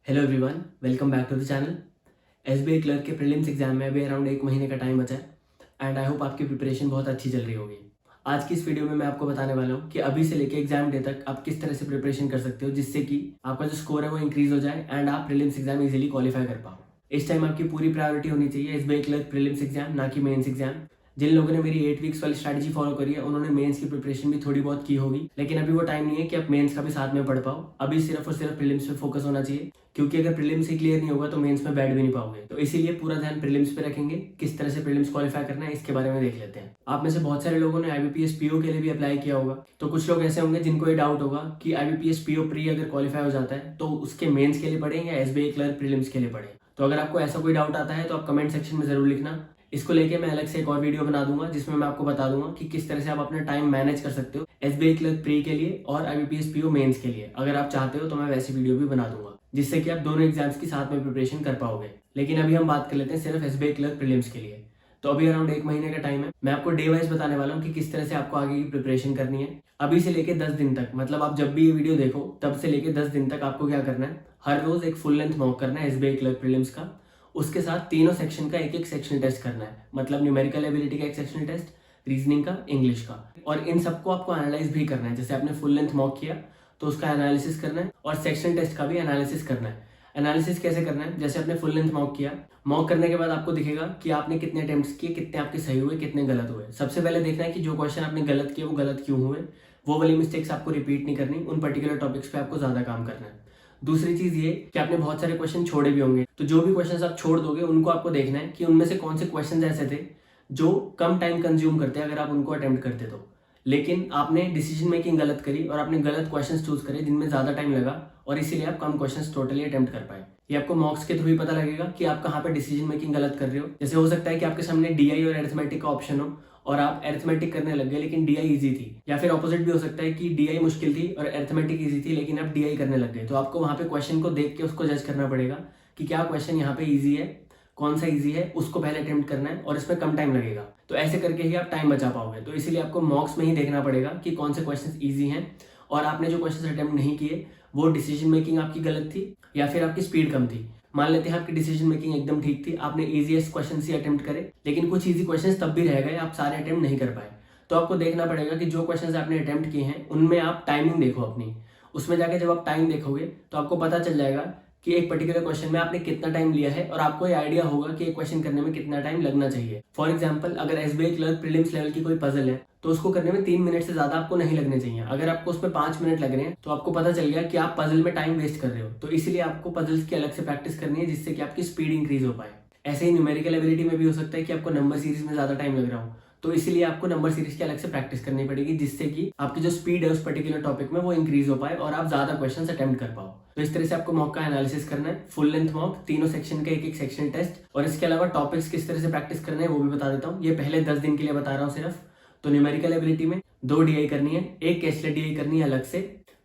Hello everyone, welcome back to the channel. SBI clerk के prelims exam में अभी around 1 महीने का टाइम बचा है एंड आई होप आपकी प्रिपरेशन बहुत अच्छी चल रही होगी। आज की इस वीडियो में मैं आपको बताने वाला हूँ कि अभी से लेके एग्जाम डे तक आप किस तरह से प्रिपरेशन कर सकते हो जिससे कि आपका जो स्कोर है वो इंक्रीज हो जाए एंड आप प्रीलिम्स एग्जाम इजीली क्वालिफाई कर पाओ। इस टाइम आपकी पूरी प्रायोरिटी होनी चाहिए एसबीआई क्लर्क प्रीलिम्स एग्जाम, ना कि मेंस एग्जाम। जिन लोगों ने मेरी 8 वीक्स वाली स्ट्रैटेजी फॉलो करी है उन्होंने मेंस की प्रिपरेशन भी थोड़ी बहुत की होगी, लेकिन अभी वो टाइम नहीं है कि आप मेंस का भी साथ में पढ़ पाओ। अभी सिर्फ और सिर्फ प्रीलिम्स पे फोकस होना चाहिए, क्योंकि अगर प्रीलिम्स ही क्लियर नहीं होगा तो मेंस में बैठ भी नहीं पाओगे। तो इसीलिए पूरा ध्यान प्रीलिम्स पे रखेंगे। किस तरह से प्रीलिम्स क्वालिफाई करना है इसके बारे में देख लेते हैं। आप में से बहुत सारे लोगों ने आईबीपीएस पीओ के लिए भी अप्लाई किया होगा, तो कुछ लोग ऐसे होंगे जिनको ये डाउट होगा कि आईबीपीएस पीओ प्री अगर क्वालिफाई हो जाता है तो उसके मेंस के लिए पढ़ें या एसबीआई क्लर्क प्रीलिम्स के लिए पढ़ें। तो अगर आपको ऐसा कोई डाउट आता है तो आप कमेंट सेक्शन में जरूर लिखना। इसको लेके मैं अलग से एक और वीडियो बना दूंगा जिसमें मैं आपको बता दूंगा कि किस तरह से आप अपना टाइम मैनेज कर सकते हो एसबीआई क्लर्क प्री के लिए और आईबीपीएस पीओ मेंस के लिए। अगर आप चाहते हो तो मैं वैसी वीडियो भी बना दूंगा जिससे कि आप दोनों एग्जाम्स की साथ में प्रिपरेशन कर पाओगे। लेकिन अभी हम बात कर लेते हैं सिर्फ एसबीआई क्लर्क प्रीलिम्स के लिए। तो अभी अराउंड 1 महीने का टाइम है। मैं आपको डे वाइज बताने वाला हूँ कि किस तरह से आपको आगे की प्रिपरेशन करनी है। अभी से लेके 10 दिन तक, मतलब आप जब भी ये वीडियो देखो तब से लेके 10 दिन तक आपको क्या करना है, हर रोज एक फुल लेंथ मॉक करना है एसबीआई क्लर्क प्रीलिम्स का। उसके साथ तीनों सेक्शन का एक एक सेक्शन टेस्ट करना है, मतलब न्यूमेरिकल एबिलिटी का एक सेक्शन टेस्ट, रीजनिंग का, इंग्लिश का। और इन सबको आपको एनालाइज भी करना है। जैसे आपने फुल लेंथ मॉक किया तो उसका एनालिसिस करना है और सेक्शन टेस्ट का भी एनालिसिस करना है। एनालिसिस कैसे करना है, जैसे आपने फुल लेंथ मॉक किया, मॉक करने के बाद आपको दिखेगा कि आपने कितने अटेम्प्ट्स किए, कितने आपके सही हुए, कितने गलत हुए। सबसे पहले देखना है कि जो क्वेश्चन आपने गलत किए वो गलत क्यों हुए। वो वाली मिस्टेक्स आपको रिपीट नहीं करनी, उन पर्टिकुलर टॉपिक्स पे आपको ज्यादा काम करना है। दूसरी चीज ये कि आपने बहुत सारे क्वेश्चन छोड़े भी होंगे, तो जो भी क्वेश्चन आप छोड़ दोगे उनको आपको देखना है कि उनमें से कौन से क्वेश्चन ऐसे थे जो कम टाइम कंज्यूम करते अगर आप उनको अटेम्प्ट करते तो। लेकिन आपने डिसीजन मेकिंग गलत करी और आपने गलत क्वेश्चंस चूज करे जिनमें ज्यादा टाइम लगा और इसीलिए आप कम क्वेश्चंस टोटली अटेम्प्ट कर पाए। ये आपको मॉक्स के थ्रू ही पता लगेगा कि आप कहाँ पे डिसीजन मेकिंग गलत कर रहे हो। जैसे हो सकता है कि आपके सामने डीआई और अरिथमेटिक का ऑप्शन हो और आप अरिथमेटिक करने लग गए लेकिन डीआई इजी थी, या फिर ऑपोजिट भी हो सकता है कि डीआई मुश्किल थी और अरिथमेटिक इजी थी लेकिन आप डीआई करने लग गए। तो आपको वहां पे क्वेश्चन को देख के उसको जज करना पड़ेगा कि क्या क्वेश्चन यहाँ पे ईजी है, कौन सा ईजी है, उसको पहले अटेम्प्ट करना है और इसमें कम टाइम लगेगा। तो ऐसे करके ही आप टाइम बचा पाओगे। तो इसीलिए आपको मॉक्स में ही देखना पड़ेगा कि कौन से क्वेश्चन ईजी हैं और आपने जो क्वेश्चन अटेम्प्ट नहीं किए वो डिसीजन मेकिंग आपकी गलत थी या फिर आपकी स्पीड कम थी। मान लेते हैं आपकी डिसीजन मेकिंग एकदम ठीक थी, आपने इजीएस्ट क्वेश्चन ही अटेम्प्ट करे, लेकिन कुछ इजी क्वेश्चंस तब भी रह गए, आप सारे अटेम्प्ट नहीं कर पाए। तो आपको देखना पड़ेगा कि जो क्वेश्चंस आपने अटेम्प्ट किए हैं उनमें आप टाइमिंग देखो अपनी। उसमें जाके जब आप टाइम देखोगे तो आपको पता चल जाएगा कि एक पर्टिकुलर क्वेश्चन में आपने कितना टाइम लिया है और आपको ये आइडिया होगा कि एक क्वेश्चन करने में कितना टाइम लगना चाहिए। फॉर एग्जाम्पल, अगर एसबीआई क्लर्क प्रीलिम्स लेवल की कोई पजल है तो उसको करने में 3 मिनट से ज्यादा आपको नहीं लगने चाहिए। अगर आपको उसमें 5 मिनट लग रहे हैं तो आपको पता चल गया कि आप पजल में टाइम वेस्ट कर रहे हो। तो इसीलिए आपको पजल्स की अलग से प्रैक्टिस करनी है जिससे कि आपकी स्पीड इंक्रीज हो पाए। ऐसे ही न्यूमेरिकल एबिलिटी में भी हो सकता है कि आपको नंबर सीरीज में ज्यादा टाइम लग रहा हो, तो इसीलिए आपको नंबर सीरीज की अलग से प्रैक्टिस करनी पड़ेगी जिससे कि आपकी जो स्पीड है उस पर्टिकुलर टॉपिक में वो इंक्रीज हो पाए और आप ज्यादा क्वेश्चंस अटेम्प्ट कर पाओ। तो इस तरह से आपको मॉक का एनालिसिस करना है, फुल लेंथ मॉक, तीनों सेक्शन का एक एक सेक्शन टेस्ट, और इसके अलावा टॉपिक्स किस तरह से प्रैक्टिस करना है वो भी बता देता हूँ। ये पहले 10 दिन के लिए बता रहा हूँ सिर्फ। तो न्यूमेरिकल एबिलिटी में 2 डीआई करनी है, एक केसलेट डीआई करनी है अलग से,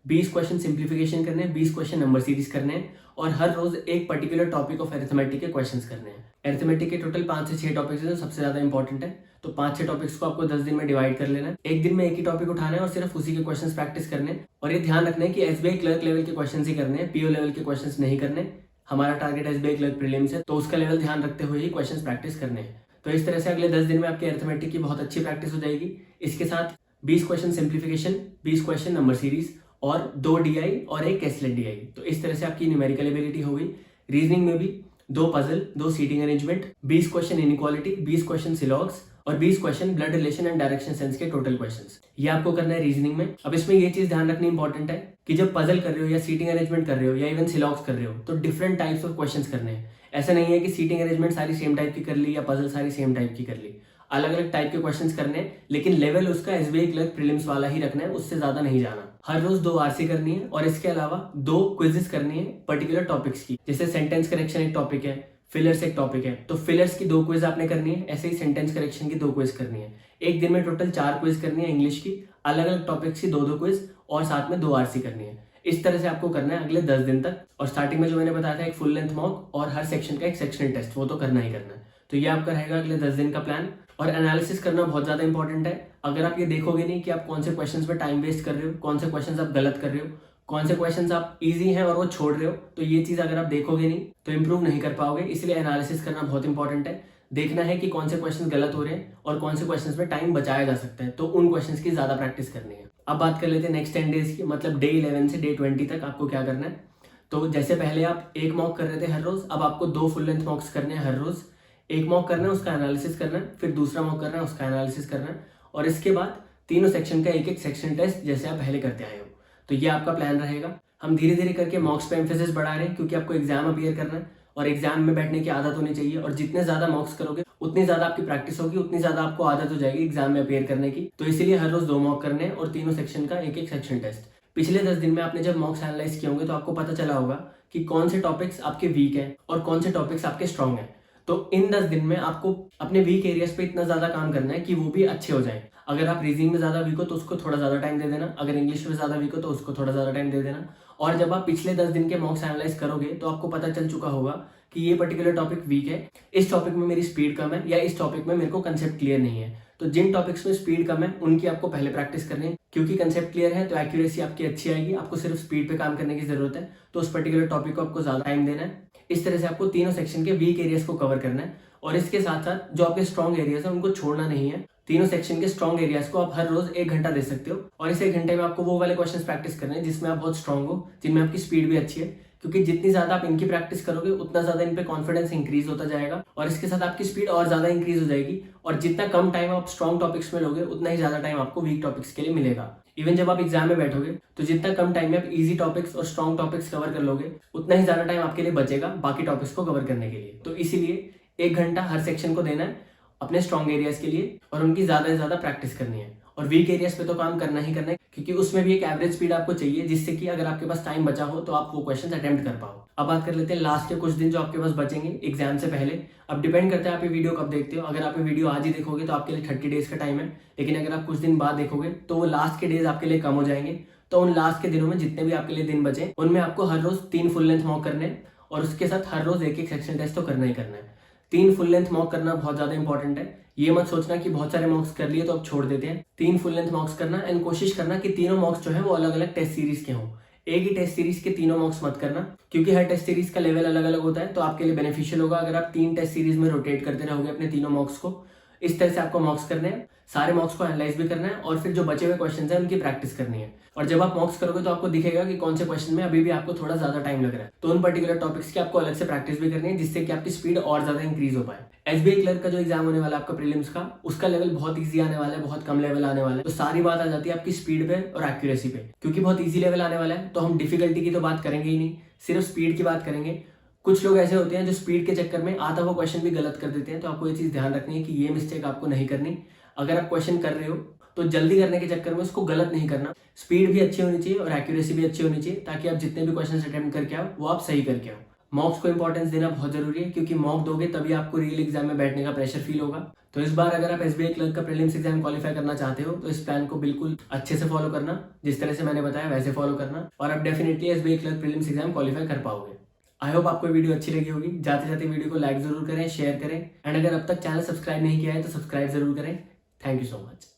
20 क्वेश्चन सिंप्लीफिकेशन करने हैं, 20 क्वेश्चन नंबर सीरीज करने हैं और हर रोज एक पर्टिकुलर टॉपिक ऑफ अरिथमेटिक के क्वेश्चंस करने हैं। अरिथमेटिक के टोटल 5 से 6 टॉपिक्स हैं जो सबसे ज्यादा इंपॉर्टेंट है। तो 5-6 टॉपिक्स को आपको 10 दिन में डिवाइड कर लेना है। एक दिन में एक ही टॉपिक उठाना है और सिर्फ उसी के क्वेश्चंस प्रैक्टिस करने हैं। और ये ध्यान रखना है कि एसबीआई क्लर्क लेवल के क्वेश्चंस ही करने हैं, पीओ लेवल के क्वेश्चंस नहीं करने। हमारा टारगेट एसबीआई क्लर्क प्रीलिम्स है तो उसका लेवल ध्यान रखते हुए ही क्वेश्चंस प्रैक्टिस करने हैं। तो इस तरह से अगले 10 दिन में आपकी अरिथमेटिक की बहुत अच्छी प्रैक्टिस हो जाएगी। इसके साथ 20 question simplification, 20 question number series और 2 डीआई और एक केसलेट डीआई। तो इस तरह से आपकी न्यूमेरिकल एबिलिटी हो गई। रीजनिंग में भी 2 puzzle, 2 seating arrangement, 20 question inequality, 20 question syllogisms और 20 question blood relation and direction sense के टोटल क्वेश्चंस। ये आपको करना है रीजनिंग में। अब इसमें ये चीज ध्यान रखनी इंपॉर्टेंट है कि जब पजल कर रहे हो या सीटिंग अरेंजमेंट कर रहे हो या इवन सिलॉग्स कर रहे हो तो डिफरेंट टाइप्स ऑफ क्वेश्चंस करने हैं। ऐसा नहीं है कि सीटिंग अरेंजमेंट सारी सेम टाइप की कर ली या पजल सारी सेम टाइप की कर ली। अलग अलग टाइप के क्वेश्चंस करने हैं, लेकिन लेवल उसका एसबीआई क्लर्क प्रीलिम्स वाला ही रखना है, उससे ज्यादा नहीं जाना। हर रोज 2 आरसी करनी है और इसके अलावा 2 क्विजेस करनी है पर्टिकुलर टॉपिक्स की। जैसे सेंटेंस करेक्शन एक टॉपिक है, फिलर्स एक टॉपिक है, तो फिलर्स की 2 क्विज आपने करनी है। ऐसे ही सेंटेंस करेक्शन की 2 क्विज करनी है। एक दिन में टोटल 4 क्विज करनी है इंग्लिश की, अलग अलग टॉपिक्स की 2-2 क्विज और साथ में 2 आरसी करनी है। इस तरह से आपको करना है अगले 10 दिन तक। और स्टार्टिंग में जो मैंने बताया था एक फुल लेंथ मॉक और हर सेक्शन का एक सेक्शनल टेस्ट, वो तो करना ही करना है। तो ये आपका रहेगा अगले 10 दिन का प्लान। और एनालिसिस करना बहुत ज्यादा इंपॉर्टेंट है। अगर आप ये देखोगे नहीं कि आप कौन से क्वेश्चंस पे टाइम वेस्ट कर रहे हो, कौन से क्वेश्चंस आप गलत कर रहे हो, कौन से क्वेश्चंस आप इजी हैं और वो छोड़ रहे हो, तो ये चीज़ अगर आप देखोगे नहीं तो इम्प्रूव नहीं कर पाओगे। इसलिए एनालिसिस करना बहुत इंपॉर्टेंट है। देखना है कि कौन से क्वेश्चन गलत हो रहे हैं और कौन से क्वेश्चंस में टाइम बचाया जा सकता है, तो उन क्वेश्चंस की ज़्यादा प्रैक्टिस करनी है। अब बात कर लेते हैं नेक्स्ट 10 डेज की, मतलब डे 11 से डे 20 तक आपको क्या करना है। तो जैसे पहले आप एक मॉक कर रहे थे हर रोज़, अब आपको 2 फुल लेंथ मॉक्स करने हैं हर रोज़। एक मॉक करना है, उसका एनालिसिस करना है, फिर दूसरा मॉक करना है, उसका एनालिसिस करना है, और इसके बाद तीनों सेक्शन का एक एक सेक्शन टेस्ट जैसे आप पहले करते आए हो। तो ये आपका प्लान रहेगा। हम धीरे धीरे करके मॉक्स पे एम्फेसिस बढ़ा रहे हैं, क्योंकि आपको एग्जाम अपीयर करना है और एग्जाम में बैठने की आदत होनी चाहिए। और जितने ज़्यादा मॉक्स करोगे उतनी ज़्यादा आपकी प्रैक्टिस होगी, उतनी ज़्यादा आपको आदत हो जाएगी एग्जाम में अपीयर करने की। तो इसीलिए हर रोज़ 2 मॉक करने हैं और तीनों सेक्शन का एक एक सेक्शन टेस्ट। पिछले 10 दिन में आपने जब मॉक्स एनालाइज किए होंगे तो आपको पता चला होगा कि कौन से टॉपिक्स आपके वीक हैं और कौन से टॉपिक्स आपके स्ट्रॉन्ग हैं। तो इन 10 दिन में आपको अपने वीक एरियाज पे इतना ज़्यादा काम करना है कि वो भी अच्छे हो जाएं। अगर आप रीजनिंग में ज़्यादा वीक हो तो उसको थोड़ा ज़्यादा टाइम दे देना, अगर इंग्लिश में ज़्यादा वीक हो तो उसको थोड़ा ज़्यादा टाइम दे देना। और जब आप पिछले 10 दिन के मॉक्स एनालाइज करोगे तो आपको पता चल चुका होगा कि ये पर्टिकुलर टॉपिक वीक है, इस टॉपिक में मेरी स्पीड कम है, या इस टॉपिक में मेरे को कंसेप्ट क्लियर नहीं है। तो जिन टॉपिक्स में स्पीड कम है उनकी आपको पहले प्रैक्टिस करनी है, क्योंकि कंसेप्ट क्लियर है तो एक्यूरेसी आपकी अच्छी आएगी। आपको सिर्फ स्पीड पे काम करने की जरूरत है, तो उस पर्टिकुलर टॉपिक को आपको ज़्यादा टाइम देना है। इस तरह से आपको तीनों सेक्शन के वीक एरियाज को कवर करना है, और इसके साथ साथ जो आपके स्ट्रॉन्ग एरियाज है उनको छोड़ना नहीं है। तीनों सेक्शन के स्ट्रॉन्ग एरियाज को आप हर रोज 1 घंटा दे सकते हो, और इस 1 घंटे में आपको वो वाले क्वेश्चंस प्रैक्टिस करने हैं जिसमें आप बहुत स्ट्रॉन्ग हो, जिनमें आपकी स्पीड भी अच्छी है। क्योंकि जितनी ज्यादा आप इनकी प्रैक्टिस करोगे उतना ज्यादा इन पे कॉन्फिडेंस इंक्रीज होता जाएगा, और इसके साथ आपकी स्पीड और ज्यादा इंक्रीज हो जाएगी। और जितना कम टाइम आप स्ट्रॉन्ग टॉपिक्स में लोगे उतना ही ज्यादा टाइम आपको वीक टॉपिक्स के लिए मिलेगा। इवन जब आप एग्जाम में बैठोगे तो जितना कम टाइम में आप इजी टॉपिक्स और स्ट्रॉन्ग टॉपिक्स कवर कर लोगे उतना ही ज्यादा टाइम आपके लिए बचेगा बाकी टॉपिक्स को कवर करने के लिए। तो इसीलिए 1 घंटा हर सेक्शन को देना है अपने स्ट्रॉन्ग एरियाज के लिए, और उनकी ज्यादा से ज्यादा प्रैक्टिस करनी है। और वीक एरियाज पे तो काम करना ही करना है, क्योंकि उसमें भी एक एवरेज स्पीड आपको चाहिए, जिससे कि अगर आपके पास टाइम बचा हो तो आप वो क्वेश्चन अटेम्प्ट कर पाओ। अब बात कर लेते हैं लास्ट के कुछ दिन जो आपके पास बचेंगे एग्जाम से पहले। अब डिपेंड करता है आप ये वीडियो कब देखते हो। अगर आप ये वीडियो आज ही देखोगे तो आपके लिए 30 डेज का टाइम है, लेकिन अगर आप कुछ दिन बाद देखोगे तो वो लास्ट के डेज आपके लिए कम हो जाएंगे। तो उन लास्ट के दिनों में जितने भी आपके लिए दिन बचे उनमें आपको हर रोज 3 फुल लेंथ मॉक करने हैं, और उसके साथ हर रोज एक एक सेक्शन टेस्ट तो करना ही करना है। 3 फुल लेंथ मॉक करना बहुत ज्यादा इंपॉर्टेंट है। ये मत सोचना कि बहुत सारे मॉक्स कर लिए तो अब छोड़ देते हैं। 3 फुल लेंथ मॉक्स करना, एंड कोशिश करना कि तीनों मॉक्स जो है वो अलग अलग टेस्ट सीरीज के हों। एक ही टेस्ट सीरीज के तीनों मॉक्स मत करना, क्योंकि हर टेस्ट सीरीज का लेवल अलग अलग होता है। तो आपके लिए बेनिफिशियल होगा अगर आप 3 टेस्ट सीरीज में रोटेट करते रहोगे अपने तीनों मॉक्स को। इस तरह से आपको मॉक्स करने हैं, सारे मॉक्स को एनालाइज भी करना है, और फिर जो बचे हुए क्वेश्चंस हैं उनकी प्रैक्टिस करनी है। और जब आप मॉक्स करोगे तो आपको दिखेगा कि कौन से क्वेश्चन में अभी भी आपको थोड़ा ज्यादा टाइम लग रहा है, तो उन पर्टिकुलर टॉपिक्स की आपको अलग से प्रैक्टिस भी करनी है, जिससे कि आपकी स्पीड और ज्यादा इंक्रीज हो पाए। एसबीआई क्लर्क का जो एग्जाम होने वाला है आपका प्रीलिम्स का, उसका लेवल बहुत ईजी आने वाला है, बहुत कम लेवल आने वाला है। तो सारी बात आ जाती है आपकी स्पीड पे और एक्यूरेसी पे। क्योंकि बहुत ईजी लेवल आने वाला है तो हम डिफिकल्टी की तो बात करेंगे ही नहीं, सिर्फ स्पीड की बात करेंगे। कुछ लोग ऐसे होते हैं जो स्पीड के चक्कर में आता हुआ क्वेश्चन भी गलत कर देते हैं, तो आपको ये चीज ध्यान रखनी है कि ये मिस्टेक आपको नहीं करनी। अगर आप क्वेश्चन कर रहे हो तो जल्दी करने के चक्कर में उसको गलत नहीं करना। स्पीड भी अच्छी होनी चाहिए और एक्यूरेसी भी अच्छी होनी चाहिए, ताकि आप जितने भी क्वेश्चन अटेम्प्ट करके आओ वो आप सही करके आओ। मॉक्स को इंपॉर्टेंस देना बहुत जरूरी है, क्योंकि मॉक दोगे तभी आपको रियल एग्जाम में बैठने का प्रेशर फील होगा। तो इस बार अगर आप एसबीआई क्लर्क का प्रीलिम्स एग्जाम क्वालिफाई करना चाहते हो तो इस प्लान को बिल्कुल अच्छे से फॉलो करना, जिस तरह से मैंने बताया वैसे फॉलो करना, और आप definitely SBI clerk prelims exam qualify कर पाओगे। आई होप आपको वीडियो अच्छी लगी होगी। जाते जाते वीडियो को लाइक जरूर करें, शेयर करें, एंड अगर अब तक चैनल सब्सक्राइब नहीं किया है तो सब्सक्राइब जरूर करें। Thank you so much.